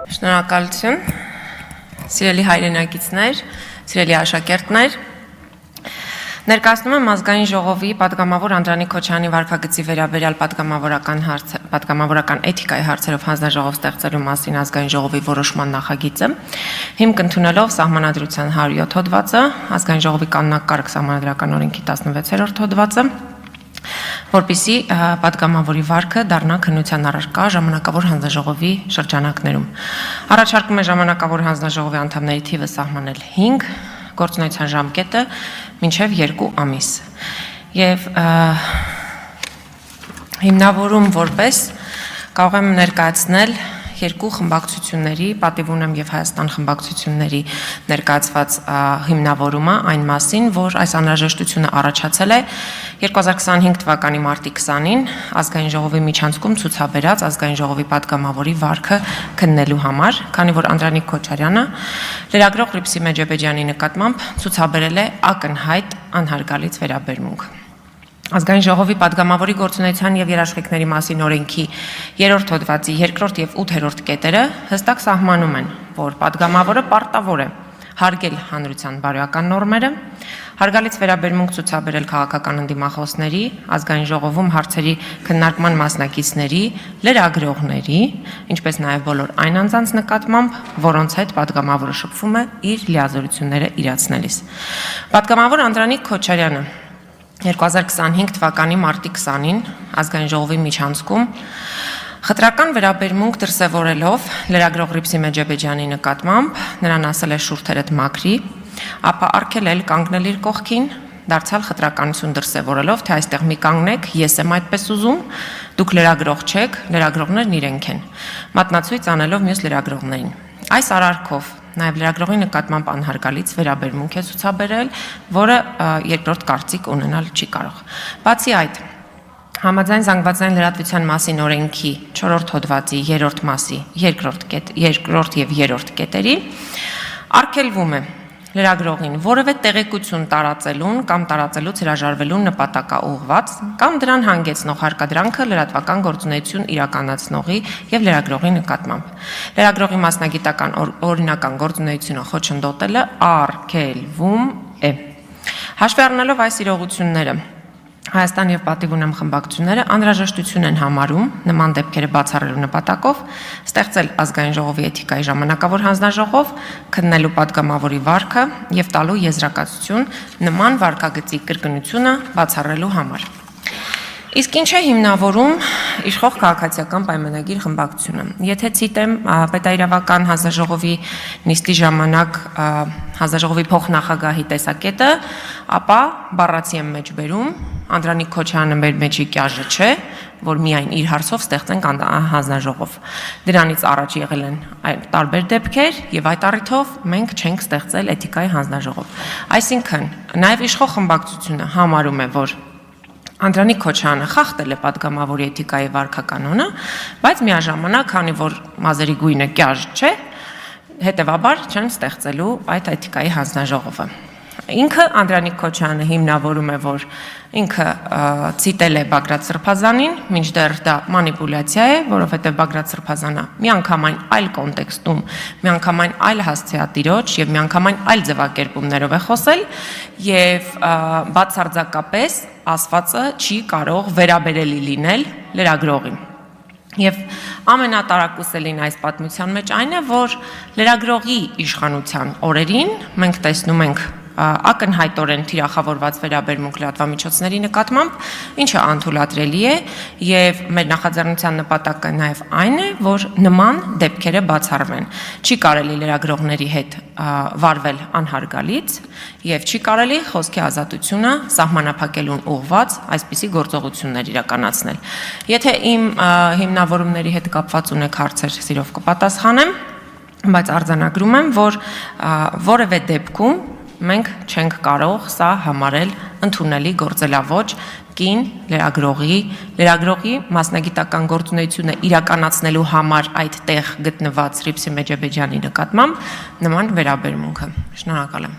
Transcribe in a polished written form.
Շնորհակալություն, սիրելի հայրենակիցներ, սիրելի աշակերտներ, ներկայացնում եմ ազգային ժողովի պատգամավոր Անդրանիկ Քոչարյանի վարքագծի վերաբերյալ պատգամավորական էթիկայի հարցերով հանձնաժողով ստեղծելու մասին ազգային ժողովի որոշման նախագիծը, հիմք ընդունելով սահմանադրության 107 հոդվածը, ազգային ժողովի կանոնակարգ սահմանադրական օրենքի 16-րդ հոդվածը, որպեսզի պատգամավորի վարքը դառնա քննության առարկա ժամանակավոր հանձնաժողովի շրջանակներում։ Առաջարկում է ժամանակավոր հանձնաժողովի անդամների թիվը սահմանել 5, գործունեության ժամկետը մինչև 2 ամիս։ Եվ հիմնավորում որպես կարող եմ ներկայացնել երկու խմբակցությունների, պատիվ ունեմ եւ Հայաստան խմբակցությունների ներկայացված հիմնավորումը այն մասին, որ այս անհրաժեշտությունը առաջացել է 2025 թվականի մարտի 20-ին ազգային ժողովի միջանցքում ցուցաբերած ազգային ժողովի պատգամավորի վարքը քննելու համար, քանի որ Անդրանիկ Քոչարյանը լրագրող Հռիփսի Մեջեբեջյանի նկատմամբ ցուցաբերել է ակնհայտ անհարգալից վերաբերմունք։ Ազգային ժողովի պատգամավորի գործունեության եւ երաշխիքների մասին օրենքի 3-րդ հոդվածի 2-րդ եւ 8-րդ կետերը հստակ սահմանում են, որ պատգամավորը պարտավոր է հարգել հանրության բարոյական նորմերը, հարգալից վերաբերմունք ցուցաբերել քաղաքական ընդդիմախոսների, ազգային ժողովում հարցերի քննարկման մասնակիցների, լրագրողների, ինչպես նաեւ բոլոր այն անձանց նկատմամբ, որոնց հետ պատգամավորը շփվում է իր լիազորությունները իրացնելիս։ Պատգամավոր Անդրանիկ Քոչարյանը 2025 թվականի մարտի 20-ին ազգային ժողովի միջանցքում խտրական վերաբերմունք դրսևորելով լրագրող Հռիփսի Մեջեբեջյանի նկատմամբ նրան ասել է շուրթերդ մաքրի, ապա արգելել կանգնել իր կողքին, դարձյալ խտրականություն դրսևորելով, թե այստեղ մի կանգնեք, ես եմ այդպես ուզում, դուք լրագրող չեք, լրագրողներն իրենք են, մատնացույց անելով մյուս լրագրողներին։ Այս արարքով նաև լրագրողի նկատմամբ անհարգալից վերաբերմունք է ցուցաբերել, որը երկրորդ կարծիք ունենալ չի կարող։ Բացի այդ, համաձայն զանգվածային լրատվության մասին օրենքի 4-րդ հոդվածի 3-րդ մասի 2-րդ եւ 3-րդ կետերի արգելվում է լրագրողին որևէ տեղեկություն տարածելուն կամ տարածելուց հրաժարվելուն նպատակաուղղված կամ դրան հանգեցնող հարկադրանքը լրատվական գործունեություն իրականացնողի եւ լրագրողի նկատմամբ։ Լրագրողի մասնագիտական օրինական գործունեությունը խոչընդոտելը արգելվում է։ Հաշվի առնելով այս իրողությունները, Հայաստան եւ պատիվ ունեմ խմբակցությունները անհրաժեշտություն են համարում նման դեպքերը բացառելու նպատակով ստեղծել ազգային ժողովի էթիկայի ժամանակավոր հանձնաժողով, քննելու պատգամավորի վարքը եւ տալու եզրակացություն նման վարքագծի կրկնությունը բացառելու համար։ Իսկ ինչ է հիմնավորում իշխող քաղաքացիական պայմանագիր խմբակցությունը։ Եթե ցիտեմ պետաիրավական հանձնաժողովի նիստի ժամանակ հանձնաժողովի փոխնախագահի տեսակետը, ապա բառացի եմ մեջ բերում Անդրանիկ Քոչարյանը մեր մեջի կյաժը չէ, որ միայն իր հարցով ստեղծենք հանձնաժողով։ Դրանից առաջ եղել են տարբեր դեպքեր եւ այդ առիթով մենք չենք ստեղծել էթիկայի հանձնաժողով։ Այսինքն, նաեւ իշխող խմբակցությունը համարում է, որ Անդրանիկ Քոչարյանը խախտել է պատգամավորի էթիկայի վարքականոնը, բայց միաժամանակ, քանի որ մազերի գույնը կյաժ չէ, հետևաբար չեն ստեղծելու այդ էթիկայի հանձնաժողովը։ Ինքը Անդրանիկ Քոչարյանը հիմնավորում է, որ ինքը ցիտել է Բագրատ Սրբազանին, մինչդեռ դա մանիպուլյացիա է, որովհետև Բագրատ Սրբազանը միանգամայն այլ կոնտեքստում, միանգամայն այլ հասցեատիրոջ եւ միանգամայն այլ ձևակերպումներով է խոսել եւ բացարձակապես ասվածը չի կարող վերաբերելի լինել լրագրողին։ Եվ ամենատարակուսելին այս պատմության մեջ այն է, որ լրագրողի իշխանության օրերին մենք տեսնում ենք ակնհայտորեն թիրախավորված վերաբերմունք լրատվամիջոցների նկատմամբ, ինչը անթույլատրելի է եւ մեր նախաձեռնության նպատակը նաեւ այն է, որ նման դեպքերը բացառվեն։ Չի կարելի լրագրողների հետ վարվել անհարգալից եւ չի կարելի խոսքի ազատությունը սահմանափակելուն ուղղված այսպիսի գործողություններ իրականացնել։ Եթե իմ հիմնավորումների հետ կապված ունեք հարցեր, սիրով կպատասխանեմ, բայց արձանագրում եմ, որ որևէ դեպքում մենք չենք կարող սա համարել ընդունելի գործելավոճ կին լրագրողի մասնագիտական գործունեությունը իրականացնելու համար այդ տեղ գտնված Հռիփսի Մեջեբեջյանի նկատմամբ նման վերաբերմունքը։ Շնորհակալ եմ։